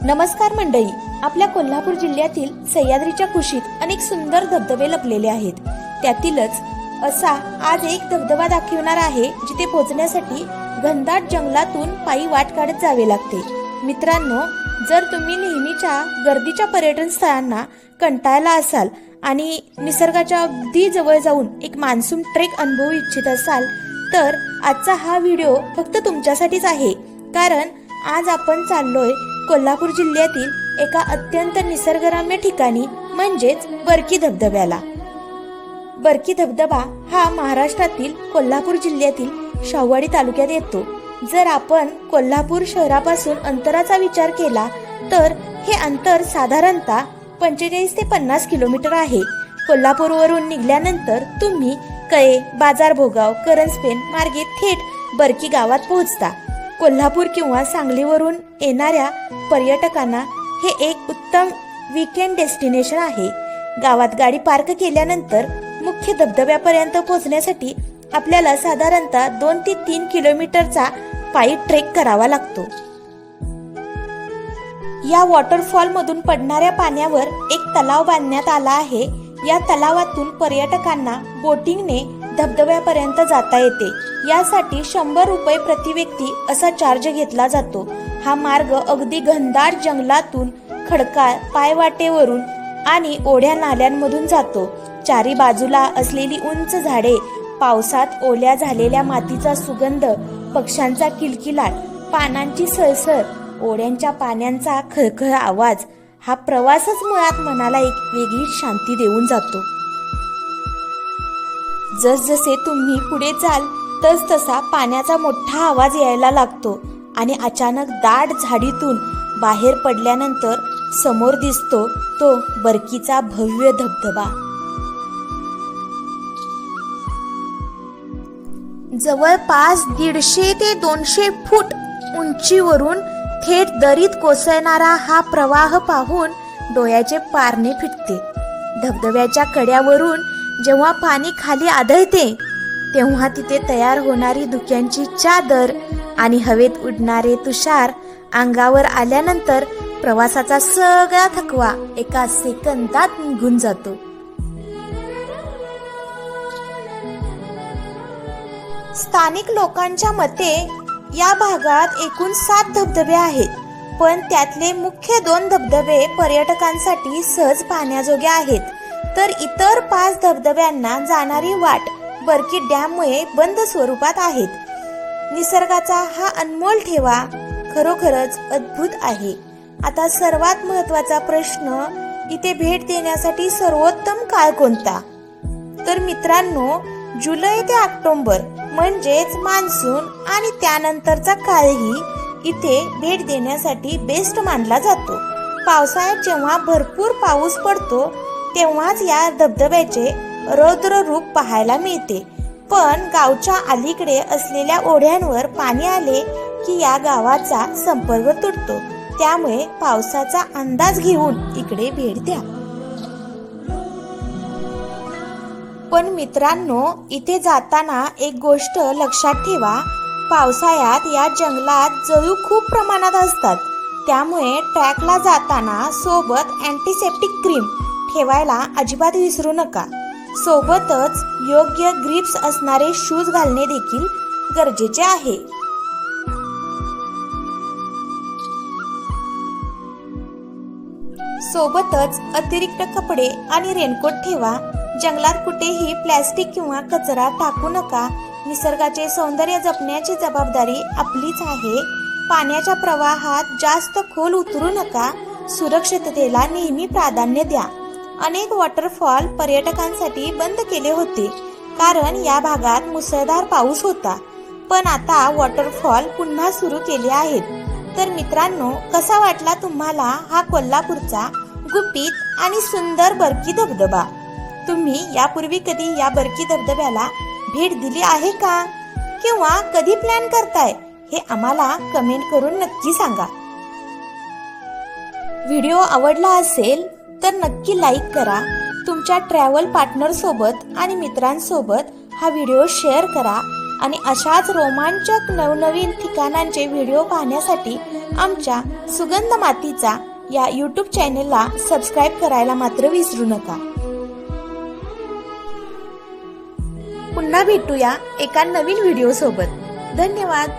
नमस्कार मंडळी, आपल्या कोल्हापूर जिल्ह्यातील सह्याद्रीच्या कुशीत अनेक सुंदर धबधबे लपलेले आहेत. त्यातीलच असा आज एक धबधबा दाखवणार आहे जिथे पोहोचण्यासाठी घनदाट जंगलातून पायी वाट काढत जावे लागते. मित्रांनो, जर तुम्ही नेहमीच्या गर्दीच्या पर्यटन स्थळांना कंटाळला असाल आणि निसर्गाच्या अगदी जवळ जाऊन एक मान्सून ट्रेक अनुभवू इच्छित असाल तर आजचा हा व्हिडिओ फक्त तुमच्यासाठीच आहे. कारण आज आपण चाललोय कोल्हापूर जिल्ह्यातील एका अत्यंत निसर्गरम्य ठिकाणी म्हणजेच बरकी धबधब्याला. बरकी धबधबा हा महाराष्ट्रातील कोल्हापूर जिल्ह्यातील शाहूवाडी तालुक्यात येतो. जर आपण कोल्हापूर शहरापासून अंतराचा विचार केला तर हे अंतर साधारणतः 45 ते 50 किलोमीटर आहे. कोल्हापूरवरून निघाल्यानंतर तुम्ही कळे, बाजार भोगाव, करंजपेन मार्गे थेट बरकी गावात पोहोचता. कोल्हापूर किंवा सांगलीवरून येणाऱ्या पर्यटकांना हे एक उत्तम वीकेंड डेस्टिनेशन आहे. गावात गाडी पार्क केल्यानंतर मुख्य धबधब्यापर्यंत पोहोचण्यासाठी आपल्याला साधारणतः 2 ते 3 किलोमीटरचा पायी ट्रेक करावा लागतो. या वॉटरफॉल मधून पडणाऱ्या पाण्यावर एक तलाव बांधण्यात आला आहे. या तलावातून पर्यटकांना बोटिंगने धबधब्यापर्यंत जाता येते. यासाठी 100 रुपये प्रति व्यक्ती असा चार्ज घेतला जातो. हा मार्ग अगदी घनदाट जंगलातून खडकाळ पायवाटेवरून आणि ओढ्या नाल्यांमधून जातो. चारी बाजूला असलेली उंच झाडे, पावसात ओल्या झालेल्या मातीचा सुगंध, पक्ष्यांचा किलकिलाट, पानांची सळसळ, ओढ्यांच्या पाण्यांचा खळखळ आवाज हा प्रवासच मुळात मनाला एक वेगळी शांती देऊन जातो. जसजसे तुम्ही पुढे जाल तसतसा पाण्याचा मोठा आवाज यायला लागतो आणि अचानक दाट झाडीतून बाहेर पडल्यानंतर समोर दिसतो तो बरकीचा भव्य धबधबा. जवळपास 150 ते 200 फूट उंचीवरून थेट दरीत कोसळणारा हा प्रवाह पाहून डोळ्याचे पारणे फिटते. धबधब्याच्या कड्यावरून जेव्हा पाणी खाली आदळते तेव्हा तिथे तयार होणारी धुक्यांची चादर आणि हवेत उडणारे तुषार अंगावर आल्यानंतर प्रवासाचा सगळा थकवा एका सेकंदात निघून जातो. स्थानिक लोकांच्या मते या भागात एकूण 7 धबधबे आहेत, पण त्यातले मुख्य 2 धबधबे पर्यटकांसाठी सहज पाहण्याजोगे आहेत. तर इतर 5 धबधब्यांना जाणारी वाट बरकी डॅममुळे बंद स्वरूपात आहेत. निसर्गाचा हा अनमोल ठेवा खरोखरच अद्भुत आहे. आता सर्वात महत्त्वाचा प्रश्न, इथे भेट देण्यासाठी सर्वोत्तम काळ कोणता? तर मित्रांनो, जुलै ते ऑक्टोबर म्हणजेच मान्सून आणि त्यानंतरचा काळही इथे भेट देण्यासाठी बेस्ट मानला जातो. पावसाळ्यात जेव्हा भरपूर पाऊस पडतो तेव्हाच या धबधब्याचे रौद्र रूप पाहायला मिळते. पण गावच्या अलीकडे असलेल्या ओढ्यांवर पाणी आले की या गावाचा संपर्क तुटतो. त्यामुळे पावसाचा अंदाज घेऊन इकडे भेट द्या. पण मित्रांनो, इथे जाताना एक गोष्ट लक्षात ठेवा, पावसाळ्यात या जंगलात जळू खूप प्रमाणात असतात. त्यामुळे ट्रॅकला जाताना सोबत अँटीसेप्टिक क्रीम ठेवायला अजिबात विसरू नका. सोबतच योग्य ग्रिप्स असणारे शूज घालणे देखील गरजेचे आहे. सोबतच अतिरिक्त कपडे आणि रेनकोट ठेवा. जंगलात कुठेही प्लॅस्टिक किंवा कचरा टाकू नका. निसर्गाचे सौंदर्य जपण्याची जबाबदारी आपलीच आहे. पाण्याच्या प्रवाहात जास्त खोल उतरू नका. सुरक्षिततेला नेहमी प्राधान्य द्या. अनेक वॉटरफॉल पर्यटकांसाठी बंद केले होते कारण या भागात मुसळधार पाऊस होता. पण आता वॉटरफॉल पुन्हा सुरू केले आहेत. तर मित्रांनो, कसा वाटला तुम्हाला हा कोल्हापूरचा गुपित आणि सुंदर बरकी धबधबा? तुम्ही यापूर्वी कधी या बरकी धबधब्याला भेट दिली आहे का? किंवा कधी प्लॅन करताय हे आम्हाला कमेंट करून नक्की सांगा. व्हिडिओ आवडला असेल तर नक्की लाईक करा. तुमच्या ट्रॅव्हल पार्टनर सोबत आणि मित्रांसोबत हा व्हिडिओ शेअर करा आणि अशाच रोमांचक नवनवीन ठिकाणांचे व्हिडिओ पाहण्यासाठी आमच्या सुगंध मातीचा या यूट्यूब चॅनेलला सबस्क्राईब करायला मात्र विसरू नका. पुन्हा भेटूया एका नवीन व्हिडिओ सोबत. धन्यवाद.